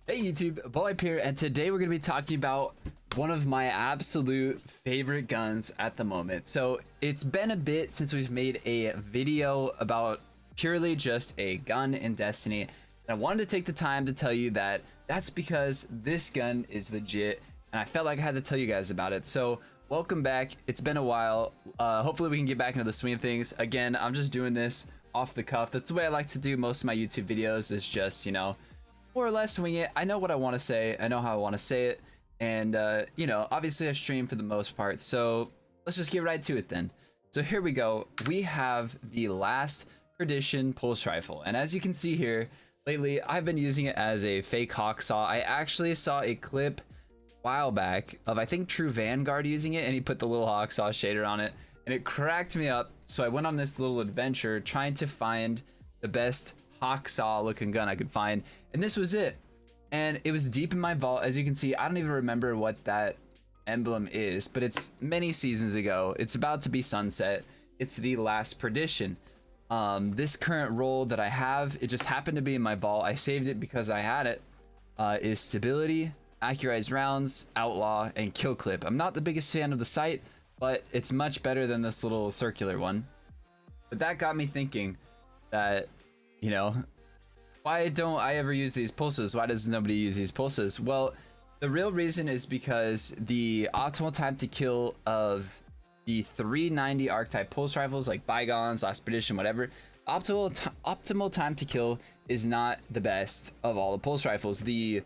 Hey YouTube, Boy here, and today we're going to be talking about one of my absolute favorite guns at the moment. So it's been a bit since we've made a video about purely just a gun in Destiny. And I wanted to take the time to tell you that that's because this gun is legit, and I felt like I had to tell you guys about it. So welcome back. It's been a while. Hopefully we can get back into the swing of things. Again, I'm just doing this off the cuff. That's the way I like to do most of my YouTube videos, is just, you know, more or less wing it. I know what I want to say. I know how I want to say it. And, you know, obviously I stream for the most part. So let's just get right to it then. So here we go. We have the last Perdition pulse rifle. And as you can see here, lately I've been using it as a fake HAWKSAW. I actually saw a clip a while back of, I think, True Vanguard using it, and he put the little HAWKSAW shader on it. And it cracked me up. So I went on this little adventure trying to find the best HAWKSAW looking gun I could find, and this was it. And it was deep in my vault. As you can see, I don't even remember what that emblem is, but it's many seasons ago. It's about to be sunset. It's the last Perdition. This current roll that I have, it just happened to be in my vault. I saved it because I had it. Is stability, accurized rounds, outlaw, and kill clip. I'm not the biggest fan of the sight, but it's much better than this little circular one. But that got me thinking that, you know, why don't I ever use these pulses? Why does nobody use these pulses? Well, the real reason is because the optimal time to kill of the 390 archetype pulse rifles, like Bygones, Last Perdition, whatever, optimal time to kill is not the best of all the pulse rifles. The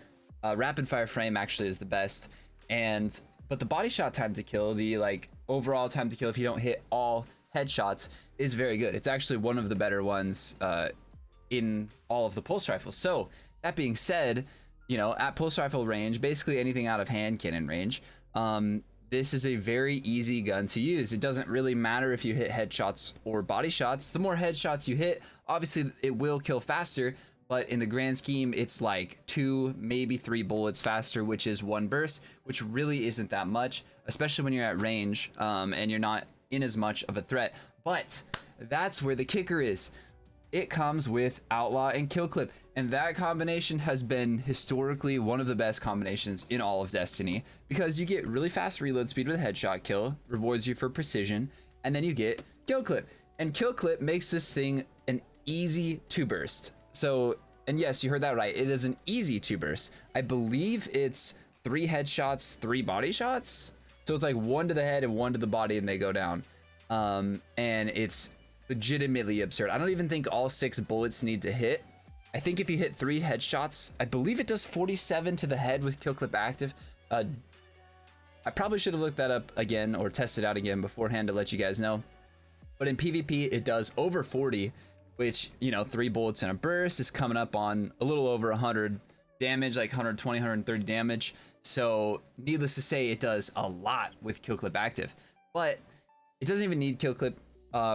rapid fire frame actually is the best, but the body shot time to kill, the like overall time to kill if you don't hit all headshots, is very good. It's actually one of the better ones in all of the pulse rifles. So that being said, you know, at pulse rifle range, basically anything out of hand cannon range, this is a very easy gun to use. It doesn't really matter if you hit headshots or body shots. The more headshots you hit, obviously it will kill faster, but in the grand scheme, it's like 2, maybe 3 bullets faster, which is 1 burst, which really isn't that much, especially when you're at range and you're not in as much of a threat. But that's where the kicker is. It comes with outlaw and kill clip, and that combination has been historically one of the best combinations in all of Destiny, because you get really fast reload speed with a headshot kill, rewards you for precision, and then you get kill clip, and kill clip makes this thing an easy 2 burst. So, and yes, you heard that right, it is an easy 2 burst. I believe it's 3 headshots, 3 body shots, so it's like 1 to the head and 1 to the body and they go down. And it's legitimately absurd. I don't even think all 6 bullets need to hit. I think if you hit 3 headshots, I believe it does 47 to the head with kill clip active. I probably should have looked that up again or tested out again beforehand to let you guys know. But in PvP, it does over 40, which, you know, 3 bullets in a burst is coming up on a little over 100 damage, like 120, 130 damage. So needless to say, it does a lot with kill clip active, but it doesn't even need kill clip.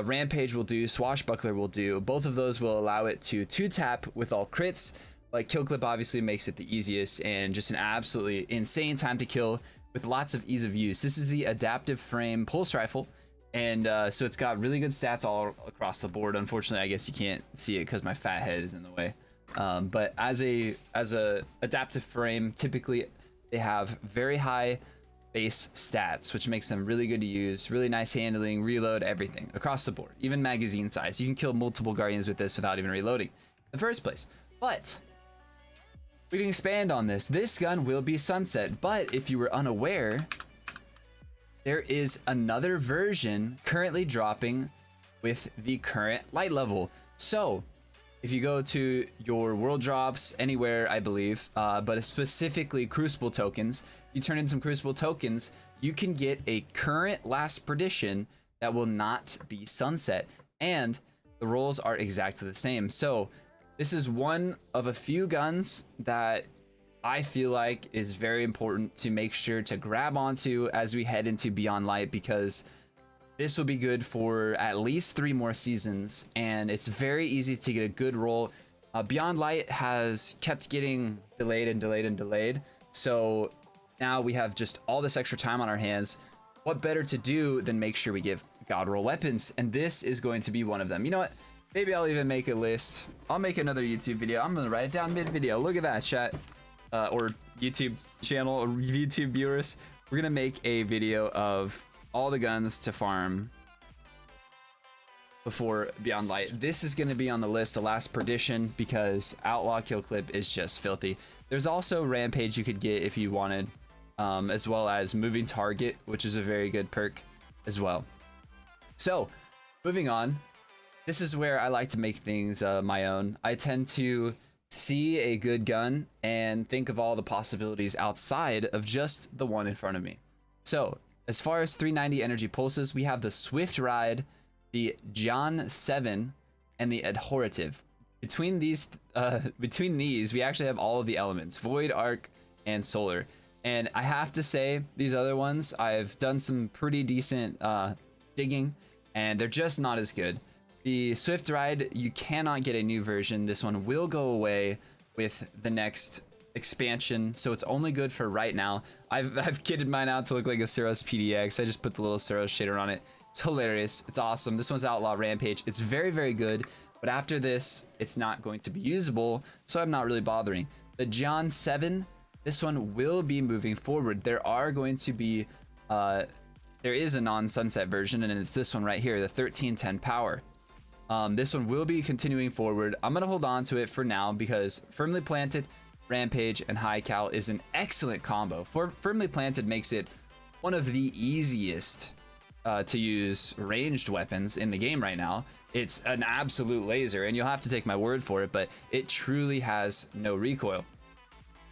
Rampage will do, Swashbuckler will do. Both of those will allow it to 2-tap with all crits, but kill clip obviously makes it the easiest and just an absolutely insane time to kill with lots of ease of use. This is the adaptive frame pulse rifle, and so it's got really good stats all across the board. Unfortunately, I guess you can't see it because my fat head is in the way. But as a adaptive frame, typically they have very high base stats, which makes them really good to use, really nice handling, reload, everything across the board, even magazine size. You can kill multiple guardians with this without even reloading in the first place. But we can expand on this. This gun will be sunset, but if you were unaware, there is another version currently dropping with the current light level. So if you go to your world drops anywhere, I believe, but specifically Crucible tokens, you turn in some Crucible tokens, you can get a current last Perdition that will not be sunset, and the rolls are exactly the same. So this is one of a few guns that I feel like is very important to make sure to grab onto as we head into Beyond Light, because this will be good for at least 3 more seasons, and it's very easy to get a good roll. Beyond Light has kept getting delayed and delayed and delayed, so now we have just all this extra time on our hands. What better to do than make sure we give God roll weapons, and this is going to be one of them. You know what? Maybe I'll even make a list. I'll make another YouTube video. I'm gonna write it down mid-video. Look at that, chat. or YouTube channel or YouTube viewers, we're gonna make a video of all the guns to farm before Beyond Light. This is going to be on the list, the last Perdition, because Outlaw Kill Clip is just filthy. There's also Rampage you could get if you wanted, as well as Moving Target, which is a very good perk as well. So, moving on, this is where I like to make things my own. I tend to see a good gun and think of all the possibilities outside of just the one in front of me. So, as far as 390 energy pulses, we have the Swift Ride, the JIAN 7, and the Adhorative. Between these, we actually have all of the elements: Void, Arc, and Solar. And I have to say, these other ones, I've done some pretty decent digging, and they're just not as good. The Swift Ride, you cannot get a new version. This one will go away with the next expansion, so it's only good for right now. I've kitted mine out to look like a Suros PDX. I just put the little Suros shader on it. It's hilarious. It's awesome. This one's Outlaw Rampage. It's very, very good, but after this, it's not going to be usable, so I'm not really bothering. The JIAN 7, this one will be moving forward. There are going to be, there is a non-sunset version, and it's this one right here, the 1310 Power. This one will be continuing forward. I'm going to hold on to it for now because Firmly Planted, Rampage, and High Cal is an excellent combo. Firmly Planted makes it one of the easiest to use ranged weapons in the game right now. It's an absolute laser, and you'll have to take my word for it, but it truly has no recoil.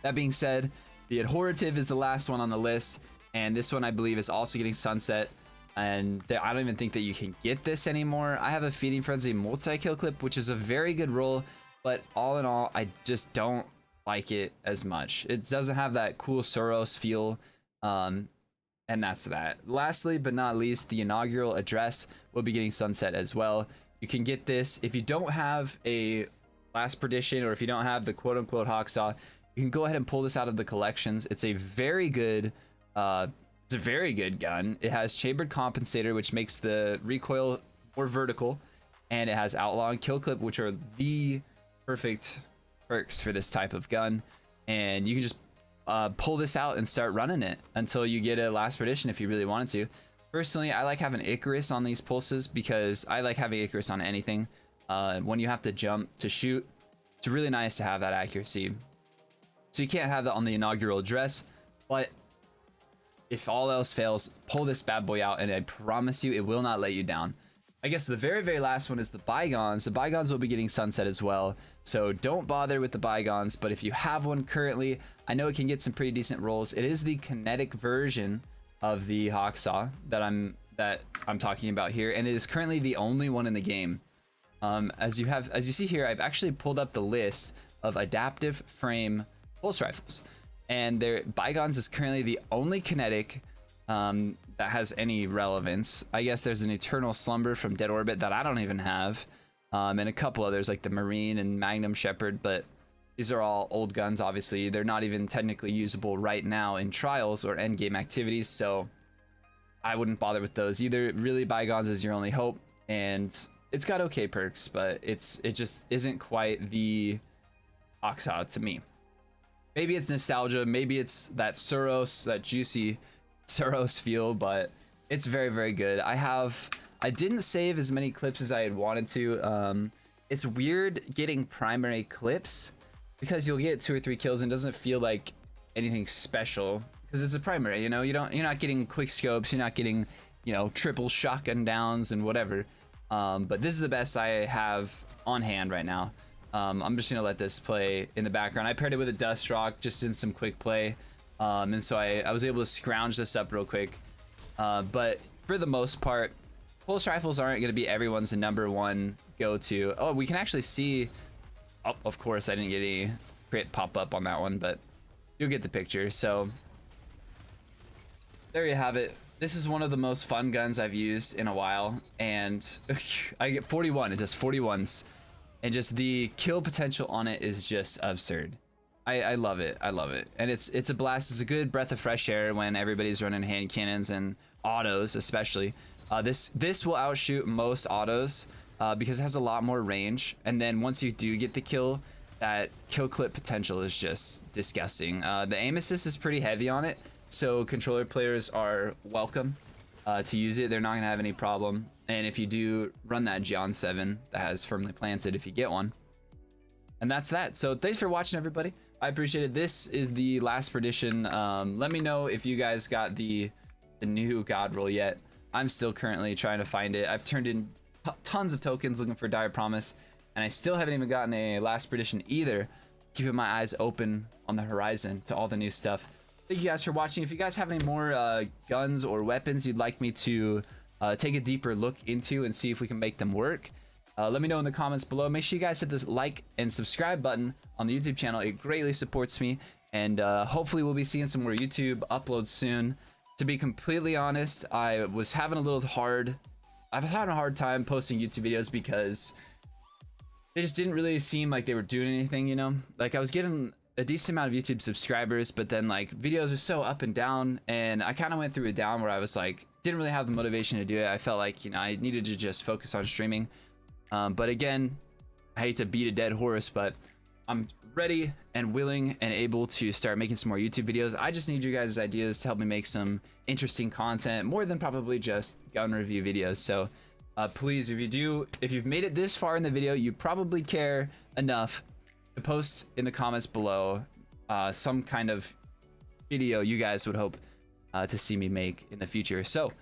That being said, the Adhorative is the last one on the list, and this one I believe is also getting sunset, and I don't even think that you can get this anymore. I have a Feeding Frenzy multi-kill clip, which is a very good roll, but all in all, I just don't like it as much. It doesn't have that cool Suros feel, and that's that. Lastly, but not least, the Inaugural Address will be getting sunset as well. You can get this if you don't have a Last Perdition, or if you don't have the quote-unquote HAWKSAW. You can go ahead and pull this out of the collections. It's a very good gun. It has Chambered Compensator, which makes the recoil more vertical, and it has Outlaw and Kill Clip, which are the perfect perks for this type of gun. And you can just pull this out and start running it until you get a Last Perdition if you really wanted to. Personally, I like having Icarus on these pulses because I like having Icarus on anything. When you have to jump to shoot, it's really nice to have that accuracy. So you can't have that on the Inaugural Address, but if all else fails, pull this bad boy out, and I promise you it will not let you down. I guess the very, very last one is the Bygones. The Bygones will be getting sunset as well, so don't bother with the Bygones, but if you have one currently, I know it can get some pretty decent rolls. It is the kinetic version of the HAWKSAW that I'm talking about here, and it is currently the only one in the game. As you see here, I've actually pulled up the list of adaptive frame pulse rifles, and Bygones is currently the only kinetic that has any relevance. I guess there's an Eternal Slumber from Dead Orbit that I don't even have, and a couple others like the Marine and Magnum Shepherd, but these are all old guns. Obviously, they're not even technically usable right now in trials or endgame activities, so I wouldn't bother with those either. Really, Bygones is your only hope, and it's got okay perks, but it just isn't quite the HAWKSAW to me. Maybe it's nostalgia, maybe it's that Suros, that juicy Suros feel, but it's very, very good. I didn't save as many clips as I had wanted to. It's weird getting primary clips because you'll get 2 or 3 kills and it doesn't feel like anything special because it's a primary, you know. You're not getting quick scopes, you're not getting, you know, triple shotgun downs and whatever. But this is the best I have on hand right now. I'm just gonna let this play in the background. I paired it with a Dust Rock just in some quick play, and so I was able to scrounge this up real quick. But for the most part, pulse rifles aren't gonna be everyone's #1 go-to. Oh, we can actually see. Oh, of course, I didn't get any crit pop up on that one, but you'll get the picture. So there you have it. This is one of the most fun guns I've used in a while, and I get 41. It does 41s, and just the kill potential on it is just absurd. I love it. I love it, and it's a blast. It's a good breath of fresh air when everybody's running hand cannons and autos, especially. This will outshoot most autos because it has a lot more range, and then once you do get the kill, that kill clip potential is just disgusting. The aim assist is pretty heavy on it, so controller players are welcome to use it. They're not gonna have any problem. And if you do run that JIAN 7 that has firmly planted, if you get one. And that's that. So thanks for watching, everybody. I appreciate it. This is the last Perdition. Let me know if you guys got the new God roll yet. I'm still currently trying to find it. I've turned in tons of tokens looking for Dire Promise, and I still haven't even gotten a last Perdition either. Keeping my eyes open on the horizon to all the new stuff. Thank you guys for watching. If you guys have any more guns or weapons you'd like me to take a deeper look into and see if we can make them work, let me know in the comments below. Make sure you guys hit this like and subscribe button on the YouTube channel. It greatly supports me, and hopefully we'll be seeing some more YouTube uploads soon. To be completely honest, I've had a hard time posting YouTube videos because they just didn't really seem like they were doing anything, you know? Like, I was getting a decent amount of YouTube subscribers, but then like videos are so up and down, and I kind of went through a down where I was like, didn't really have the motivation to do it. I felt like, you know, I needed to just focus on streaming. But again, I hate to beat a dead horse, but I'm ready and willing and able to start making some more YouTube videos. I just need you guys' ideas to help me make some interesting content, more than probably just gun review videos. So please, if you've made it this far in the video, you probably care enough to post in the comments below some kind of video you guys would hope to see me make in the future. So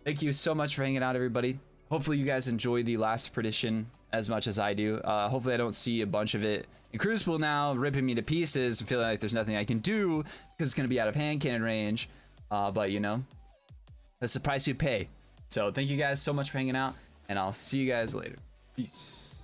thank you so much for hanging out, everybody. Hopefully you guys enjoy the last Perdition as much as I do. Hopefully I don't see a bunch of it in Crucible now, ripping me to pieces and feeling like there's nothing I can do because it's going to be out of hand cannon range. But you know, that's the price we pay. So thank you guys so much for hanging out, and I'll see you guys later. Peace.